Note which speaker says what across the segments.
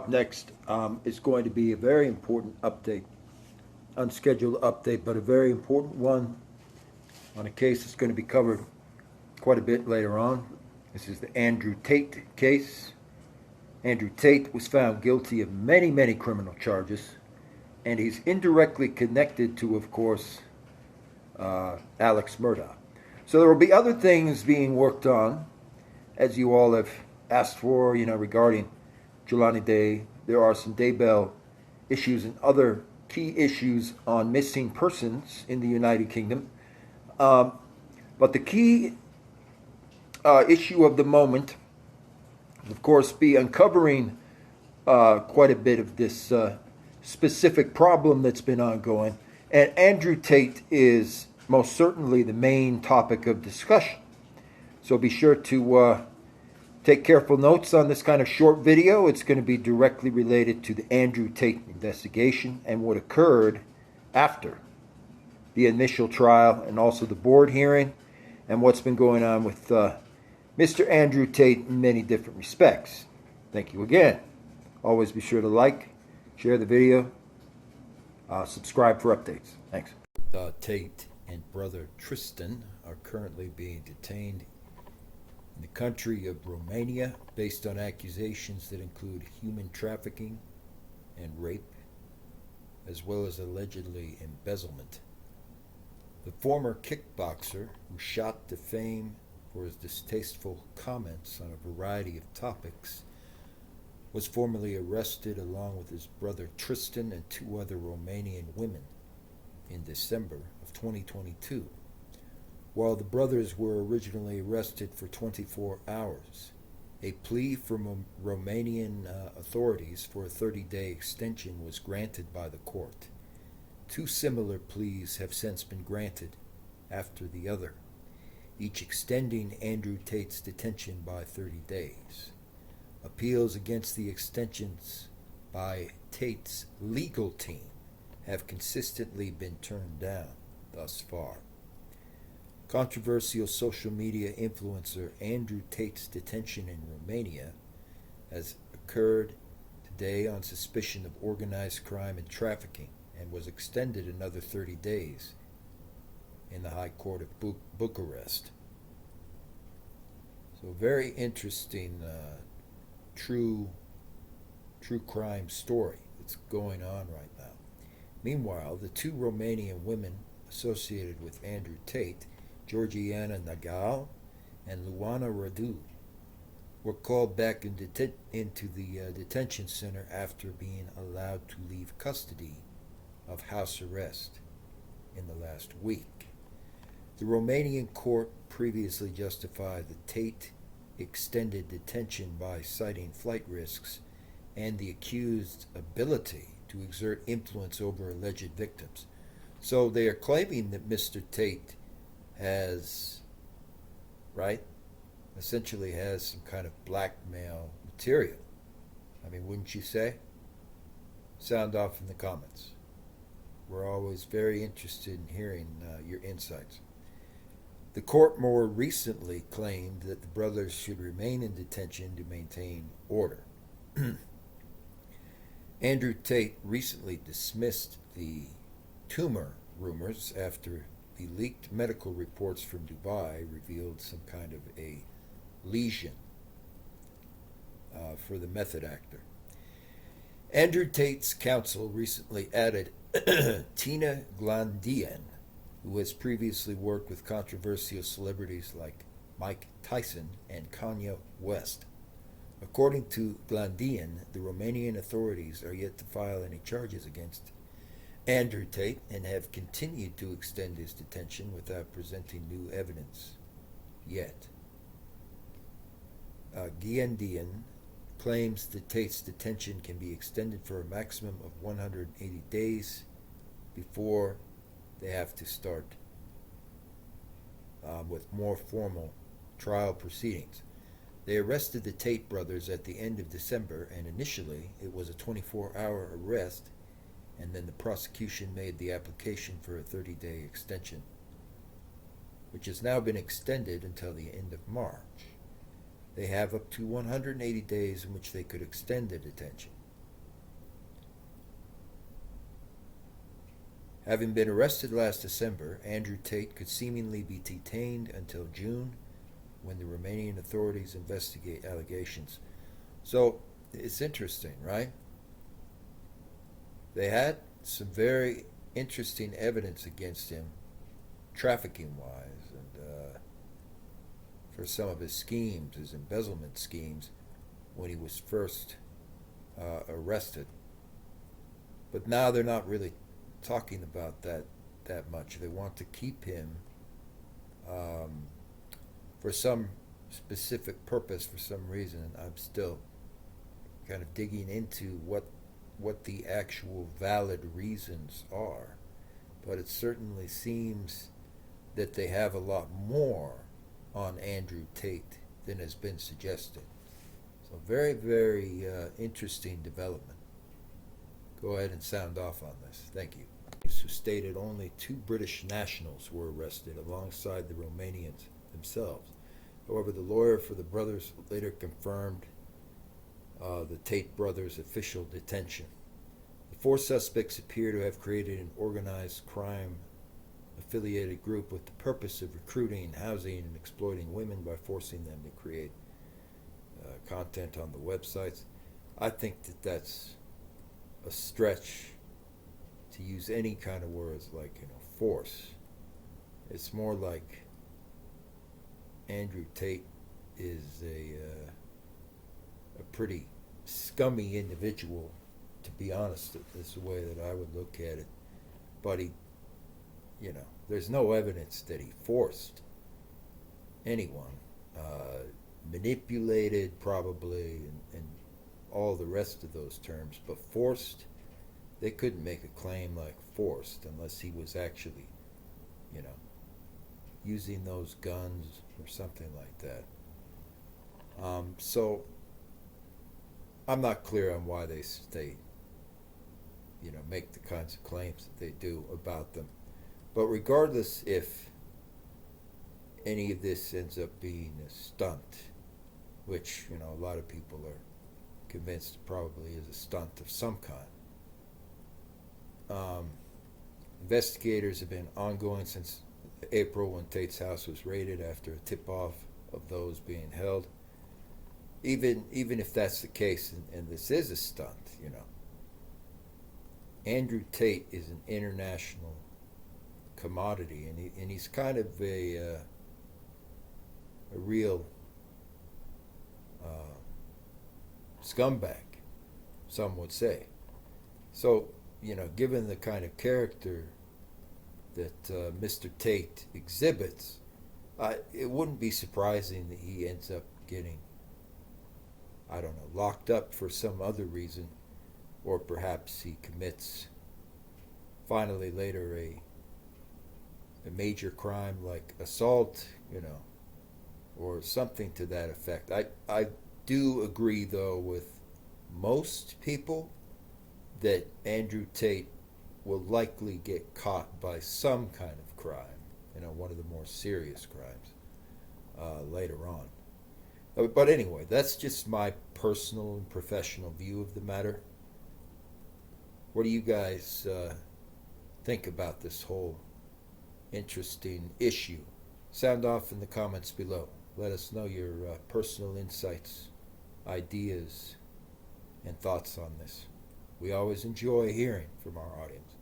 Speaker 1: Next is going to be a very important update, unscheduled update, but a very important one on a case that's going to be covered quite a bit later on. This is the Andrew Tate case. Andrew Tate was found guilty of many, many criminal charges, and he's indirectly connected to, of course, Alex Murdaugh. So there will be other things being worked on, as you all have asked for, regarding Jelani Day. There are some Daybell issues and other key issues on missing persons in the United Kingdom. But the key issue of the moment, of course, be uncovering quite a bit of this specific problem that's been ongoing. And Andrew Tate is most certainly the main topic of discussion. So be sure to take careful notes on this kind of short video. It's going to be directly related to the Andrew Tate investigation and what occurred after the initial trial and also the board hearing and what's been going on with Mr. Andrew Tate in many different respects. Thank you again. Always be sure to like, share the video, subscribe for updates. Thanks. Tate and brother Tristan are currently being detained in the country of Romania based on accusations that include human trafficking and rape, as well as allegedly embezzlement. The former kickboxer, who shot to fame for his distasteful comments on a variety of topics, was formally arrested along with his brother Tristan and two other Romanian women in December of 2022. While the brothers were originally arrested for 24 hours, a plea from Romanian authorities for a 30-day extension was granted by the court. Two similar pleas have since been granted after the other, each extending Andrew Tate's detention by 30 days. Appeals against the extensions by Tate's legal team have consistently been turned down thus far. Controversial social media influencer Andrew Tate's detention in Romania has occurred today on suspicion of organized crime and trafficking and was extended another 30 days in the High Court of Bucharest. So very interesting true crime story that's going on right now. Meanwhile, the two Romanian women associated with Andrew Tate, Georgiana Nagal and Luana Radu, were called back into the detention center after being allowed to leave custody of house arrest in the last week. The Romanian court previously justified the Tate extended detention by citing flight risks and the accused's ability to exert influence over alleged victims. So they are claiming that Mr. Tate essentially has some kind of blackmail material. I mean, wouldn't you say? Sound off in the comments. We're always very interested in hearing your insights. The court more recently claimed that the brothers should remain in detention to maintain order. Andrew Tate recently dismissed the tumor rumors after the leaked medical reports from Dubai revealed some kind of a lesion for the method actor. Andrew Tate's counsel recently added Tina Glandian, who has previously worked with controversial celebrities like Mike Tyson and Kanye West. According to Glandian, the Romanian authorities are yet to file any charges against Andrew Tate and have continued to extend his detention without presenting new evidence yet. Glandian claims that Tate's detention can be extended for a maximum of 180 days before they have to start with more formal trial proceedings. They arrested the Tate brothers at the end of December, and initially it was a 24-hour arrest, and then the prosecution made the application for a 30-day extension, which has now been extended until the end of March. They have up to 180 days in which they could extend the detention. Having been arrested last December, Andrew Tate could seemingly be detained until June when the Romanian authorities investigate allegations. So it's interesting, right? They had some very interesting evidence against him, trafficking wise, and for some of his schemes, his embezzlement schemes, when he was first arrested. But now they're not really talking about that much. They want to keep him for some specific purpose, for some reason. I'm still kind of digging into what the actual valid reasons are, but it certainly seems that they have a lot more on Andrew Tate than has been suggested. So very, very interesting development. Go ahead and sound off on this. Thank you. Who stated only 2 British nationals were arrested alongside the Romanians themselves. However, the lawyer for the brothers later confirmed the Tate brothers' official detention. The 4 suspects appear to have created an organized crime affiliated group with the purpose of recruiting, housing, and exploiting women by forcing them to create content on the websites. I think that that's a stretch to use any kind of words like, force. It's more like Andrew Tate is a pretty scummy individual, to be honest. That's the way that I would look at it. But he, there's no evidence that he forced anyone, manipulated probably, and all the rest of those terms. But forced, they couldn't make a claim like forced unless he was actually, using those guns or something like that. So I'm not clear on why they make the kinds of claims that they do about them. But regardless if any of this ends up being a stunt, which, a lot of people are convinced it probably is a stunt of some kind. Investigators have been ongoing since April, when Tate's house was raided after a tip-off of those being held. Even if that's the case, and this is a stunt, Andrew Tate is an international commodity, and he's kind of a real scumbag, some would say. So, given the kind of character that Mr. Tate exhibits, it wouldn't be surprising that he ends up getting, locked up for some other reason, or perhaps he commits finally later a major crime like assault, or something to that effect. I do agree, though, with most people that Andrew Tate will likely get caught by some kind of crime, one of the more serious crimes later on. But anyway, that's just my personal and professional view of the matter. What do you guys think about this whole interesting issue? Sound off in the comments below. Let us know your personal insights, ideas, and thoughts on this. We always enjoy hearing from our audience.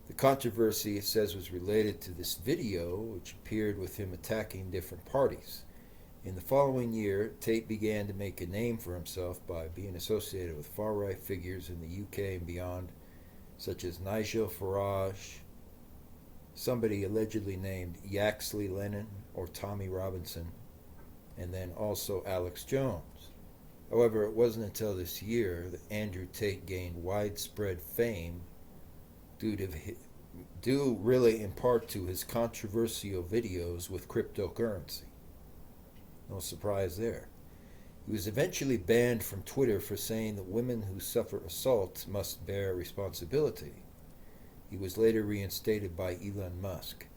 Speaker 1: The controversy, it says, was related to this video, which appeared with him attacking different parties. In the following year, Tate began to make a name for himself by being associated with far-right figures in the UK and beyond, such as Nigel Farage, somebody allegedly named Yaxley Lennon or Tommy Robinson, and then also Alex Jones. However, it wasn't until this year that Andrew Tate gained widespread fame due really in part to his controversial videos with cryptocurrency. No surprise there. He was eventually banned from Twitter for saying that women who suffer assault must bear responsibility. He was later reinstated by Elon Musk.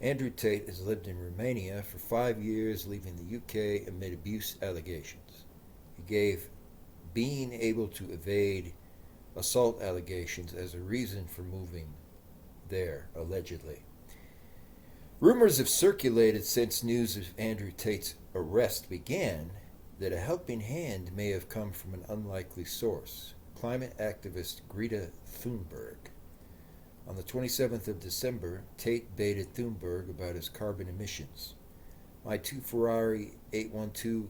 Speaker 1: Andrew Tate has lived in Romania for 5 years, leaving the UK amid abuse allegations. He gave being able to evade assault allegations as a reason for moving there, allegedly. Rumors have circulated since news of Andrew Tate's arrest began that a helping hand may have come from an unlikely source, climate activist Greta Thunberg. On the 27th of December, Tate baited Thunberg about his carbon emissions. My two Ferrari 812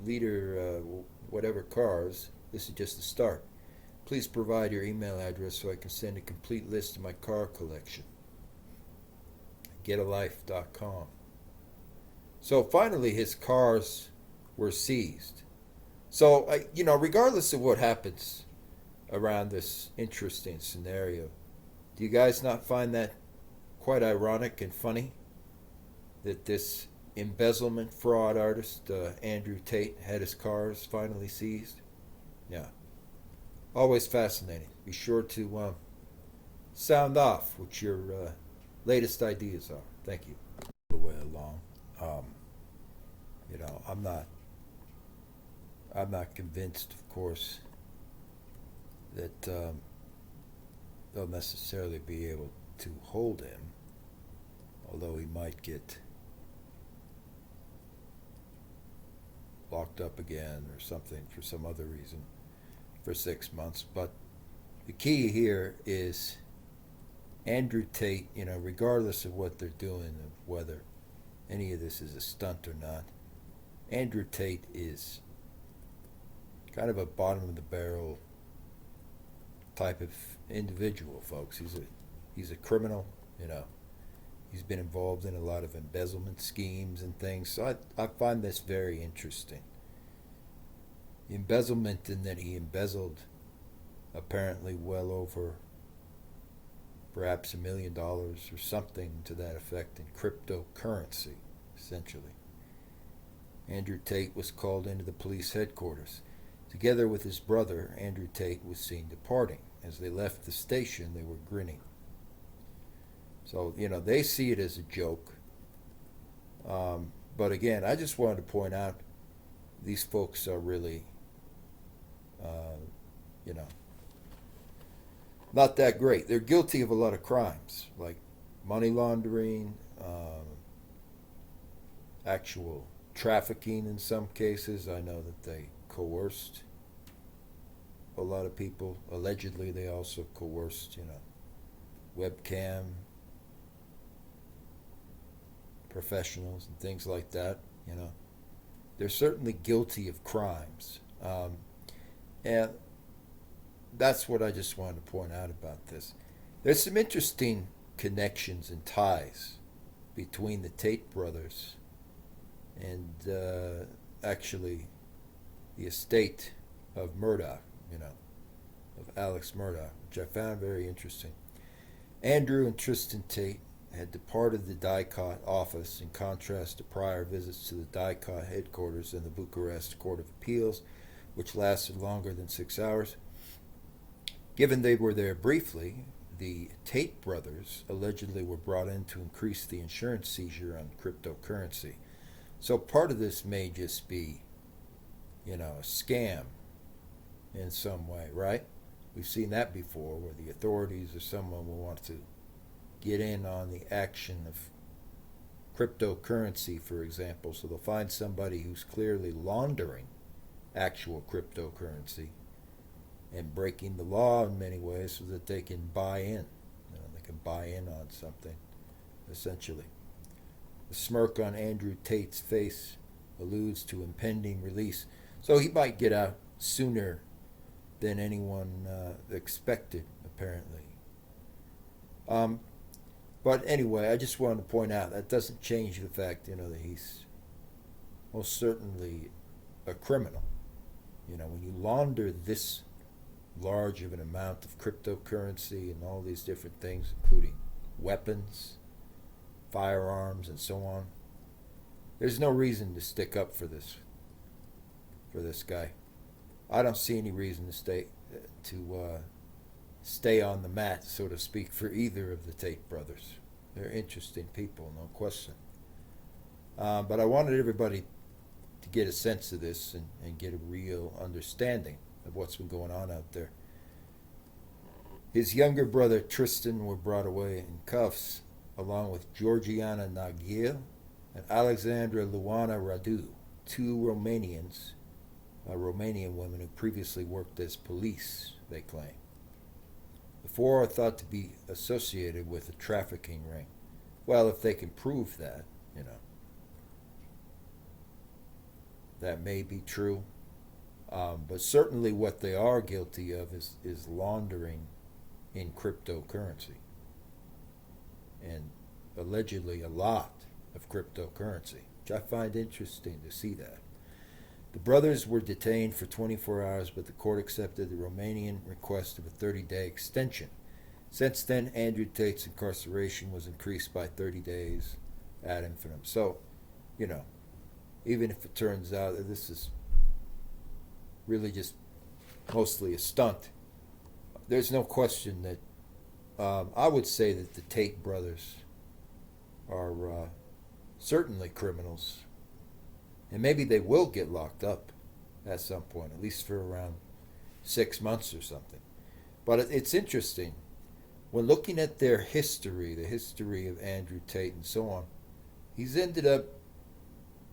Speaker 1: liter whatever cars, this is just the start. Please provide your email address so I can send a complete list of my car collection. Getalife.com. So finally his cars were seized. So, regardless of what happens around this interesting scenario, do you guys not find that quite ironic and funny that this embezzlement fraud artist, Andrew Tate, had his cars finally seized? Yeah. Always fascinating. Be sure to sound off what your latest ideas are. Thank you. The way along. I'm not convinced, of course, that they'll necessarily be able to hold him, although he might get locked up again or something for some other reason for 6 months. But the key here is Andrew Tate, regardless of what they're doing, of whether any of this is a stunt or not, Andrew Tate is kind of a bottom of the barrel type of individual, folks. He's a criminal, He's been involved in a lot of embezzlement schemes and things. So I find this very interesting. Embezzlement in that he embezzled apparently well over perhaps $1 million or something to that effect in cryptocurrency, essentially. Andrew Tate was called into the police headquarters. Together with his brother, Andrew Tate was seen departing. As they left the station, they were grinning. So, they see it as a joke. But again, I just wanted to point out these folks are really, not that great. They're guilty of a lot of crimes, like money laundering, actual trafficking in some cases. I know that they coerced a lot of people. Allegedly, they also coerced, webcam professionals and things like that. They're certainly guilty of crimes, and that's what I just wanted to point out about this. There's some interesting connections and ties between the Tate brothers and actually the estate of Murdoch, of Alex Murdoch, which I found very interesting. Andrew and Tristan Tate had departed the DICOT office in contrast to prior visits to the DICOT headquarters in the Bucharest Court of Appeals, which lasted longer than 6 hours. Given they were there briefly, the Tate brothers allegedly were brought in to increase the insurance seizure on cryptocurrency. So part of this may just be, a scam in some way, right? We've seen that before, where the authorities or someone will want to get in on the action of cryptocurrency, for example. So they'll find somebody who's clearly laundering actual cryptocurrency and breaking the law in many ways so that they can buy in. They can buy in on something, essentially. The smirk on Andrew Tate's face alludes to impending release. So he might get out sooner than anyone expected, apparently. But anyway, I just wanted to point out that doesn't change the fact, that he's most certainly a criminal. When you launder this large of an amount of cryptocurrency and all these different things, including weapons, firearms, and so on, there's no reason to stick up for this guy. I don't see any reason to stay on the mat, so to speak, for either of the Tate brothers. They're interesting people, no question. But I wanted everybody to get a sense of this and get a real understanding of what's been going on out there. His younger brother Tristan were brought away in cuffs, along with Georgiana Naghil and Alexandra Luana Radu, two Romanian women who previously worked as police, they claim. The four are thought to be associated with a trafficking ring. Well, if they can prove that, that may be true. But certainly what they are guilty of is laundering in cryptocurrency. And allegedly a lot of cryptocurrency, which I find interesting to see that. The brothers were detained for 24 hours, but the court accepted the Romanian request of a 30-day extension. Since then, Andrew Tate's incarceration was increased by 30 days ad infinitum. So, even if it turns out that this is really just mostly a stunt, there's no question that I would say that the Tate brothers are certainly criminals. And maybe they will get locked up at some point, at least for around 6 months or something. But it's interesting. When looking at their history, the history of Andrew Tate and so on, he's ended up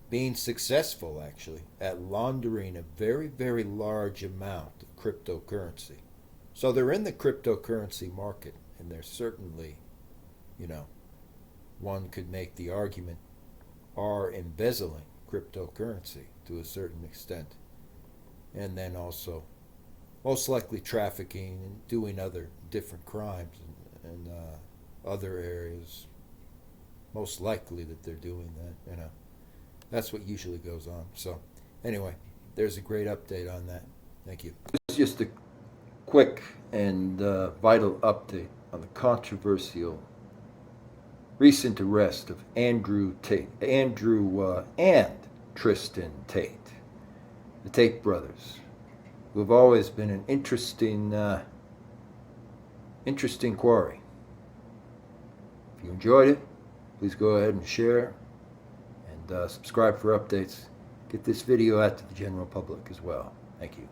Speaker 1: being successful, actually, at laundering a very, very large amount of cryptocurrency. So they're in the cryptocurrency market, and they're certainly, one could make the argument, are embezzling cryptocurrency to a certain extent. And then also, most likely trafficking and doing other different crimes and other areas. Most likely that they're doing that, That's what usually goes on. So, anyway, there's a great update on that. Thank you. This is just a quick and vital update on the controversial recent arrest of Andrew and Tristan Tate, the Tate brothers, who have always been an interesting quarry. If you enjoyed it, please go ahead and share and subscribe for updates. Get this video out to the general public as well. Thank you.